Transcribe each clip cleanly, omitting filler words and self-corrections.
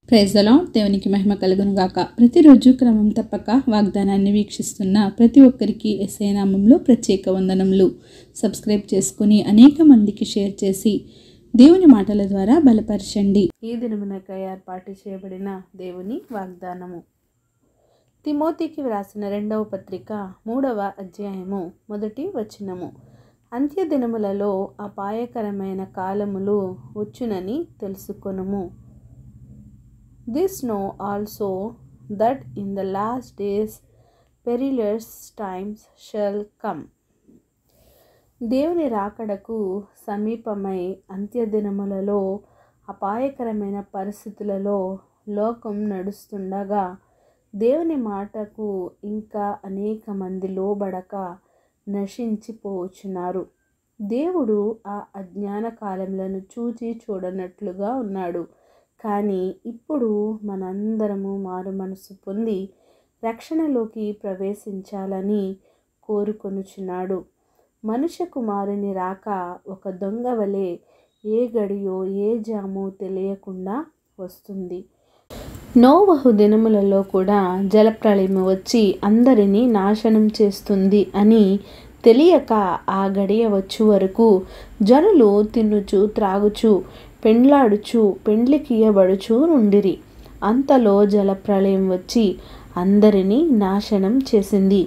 Praise the lord. దేవునికి మహిమ కలుగును గాక. ప్రతిరోజు క్రమం తప్పక వాగ్దానాన్ని వీక్షిస్తున్న ప్రతి ఒక్కరికి యేసయ్య నామములో ప్రత్యేక వందనములు. సబ్స్క్రైబ్ చేసుకుని అనేక మందికి షేర్ చేసి దేవుని మాటల ద్వారా బలపరచండి. ఈ దినమునకై ఏర్పాటు చేయబడిన దేవుని వాగ్దానము. తిమోతికి వ్రాసిన 2వ పత్రిక 3వ అధ్యాయము 1వ వచనము. అంత్య దినములలో అపాయకరమైన కాలములు వచ్చునని తెలుసుకొనుము. This know also that in the last days perilous times shall come. దేవుని రాకడకు సమీపమై అంత్యదినములలో అపాయకరమైన పరిస్థితులలో లోకం నడుస్తుండగా దేవుని మాటకు ఇంకా అనేక మంది లోబడక నశించిపోవచ్చున్నారు. దేవుడు ఆ అజ్ఞాన కాలములను చూచి చూడనట్లుగా ఉన్నాడు. కానీ ఇప్పుడు మనందరము మారు మనసు పొంది రక్షణలోకి ప్రవేశించాలని కోరుకొనుచున్నాడు. మనుష్య కుమారుని రాక ఒక దొంగ వలె ఏ గడియో ఏ జామో తెలియకుండా వస్తుంది. నోవహు దినములలో కూడా జలప్రళయం వచ్చి అందరినీ నాశనం చేస్తుంది అని తెలియక ఆ గడియ వచ్చు వరకు జనులు తినుచు త్రాగుచు పెండ్లాడుచు పెండ్లికియబడుచు నుండిరి. అంతలో జలప్రళయం వచ్చి అందరినీ నాశనం చేసింది.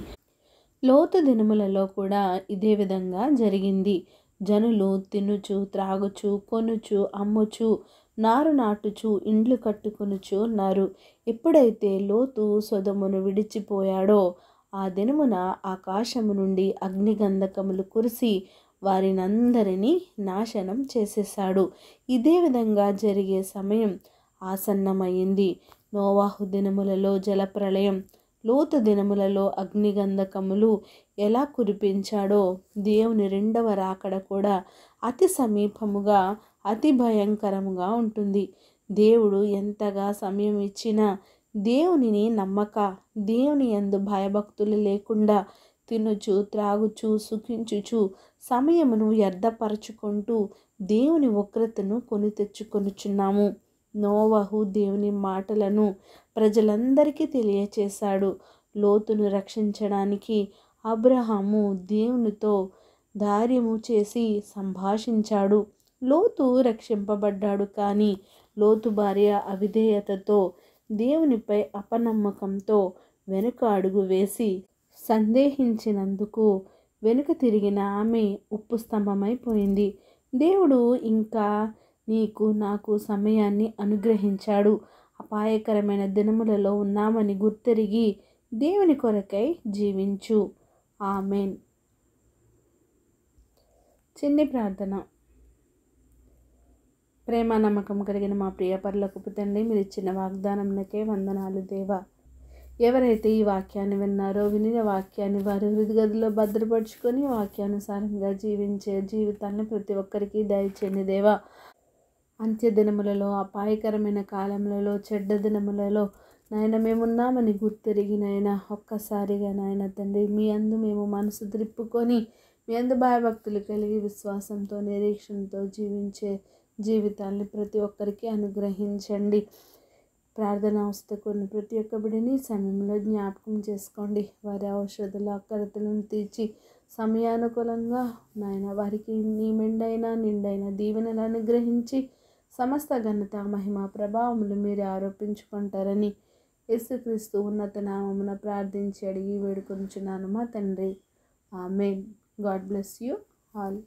లోతు దినములలో కూడా ఇదే విధంగా జరిగింది. జనులు తినుచు త్రాగుచు కొనుచు అమ్ముచు నారు నాటుచు ఇండ్లు కట్టుకొనుచు ఉన్నారు. ఎప్పుడైతే లోతు సొదొమును విడిచిపోయాడో ఆ దినమున ఆకాశము నుండి అగ్నిగంధకములు కురిసి వారినందరినీ నాశనం చేసేశాడు. ఇదే విధంగా జరిగే సమయం ఆసన్నమైంది. నోవాహు దినములలో జలప్రళయం, లోతు దినములలో అగ్నిగంధకములు ఎలా కురిపించాడో దేవుని 2వ రాకడ కూడా అతి సమీపముగా అతి భయంకరముగా ఉంటుంది. దేవుడు ఎంతగా సమయం ఇచ్చినా దేవునిని నమ్మక దేవుని యందు భయభక్తులు లేకుండా తినుచు త్రాగుచు సుఖించుచు సమయమును వ్యర్థపరచుకుంటూ దేవుని ఉగ్రతను కొని తెచ్చుకొనుచున్నాము. నోవహు దేవుని మాటలను ప్రజలందరికీ తెలియచేశాడు. లోతును రక్షించడానికి అబ్రహాము దేవునితో ధైర్యము చేసి సంభాషించాడు. లోతు రక్షింపబడ్డాడు. కానీ లోతు భార్య అవిధేయతతో దేవునిపై అపనమ్మకంతో వెనుక అడుగు వేసి సందేహించినందుకు వెనుక తిరిగిన ఆమె ఉప్పు స్తంభమైపోయింది. దేవుడు ఇంకా నీకు నాకు సమయాన్ని అనుగ్రహించాడు. అపాయకరమైన దినములలో ఉన్నామని గుర్తెరిగి దేవుని కొరకై జీవించు. ఆమేన్. చిన్ని ప్రార్థన. ప్రేమ నమ్మకం కలిగిన మా ప్రియ పరలోకపు తండ్రి, మీరు ఇచ్చిన వాగ్దానంకే వందనాలు దేవా. ఎవరైతే ఈ వాక్యాన్ని విన్నారో వినిన వాక్యాన్ని వారి హృదయగదిలో భద్రపరుచుకొని వాక్యానుసారంగా జీవించే జీవితాన్ని ప్రతి ఒక్కరికి దయచేయండి దేవా. అంత్య దినములలో అపాయకరమైన కాలములలో చెడ్డ దినములలో నాయన మేమున్నామని గుర్తెరిగి నాయన ఒక్కసారిగా నాయన తండ్రి మీ అందు మేము మనసు త్రిప్పుకొని మీ అందు భయభక్తులు కలిగి విశ్వాసంతో నిరీక్షణతో జీవించే జీవితాన్ని ప్రతి ఒక్కరికి అనుగ్రహించండి. ప్రార్థన అవస్థకున్న ప్రతి ఒక్క బిడ్డని సమయంలో జ్ఞాపకం చేసుకోండి. వారి ఔషధాల కొరతలను తీర్చి సమయానుకూలంగా నాయన వారికి నీ నిండైన దీవెనలు అనుగ్రహించి సమస్త ఘనత మహిమ ప్రభావములు మీరే ఆరోపించుకుంటారని యేసుక్రీస్తు ఉన్నత నామమున ప్రార్థించి అడిగి వేడుకొనుచున్నాను మా తండ్రి. ఆమేన్. God bless you all.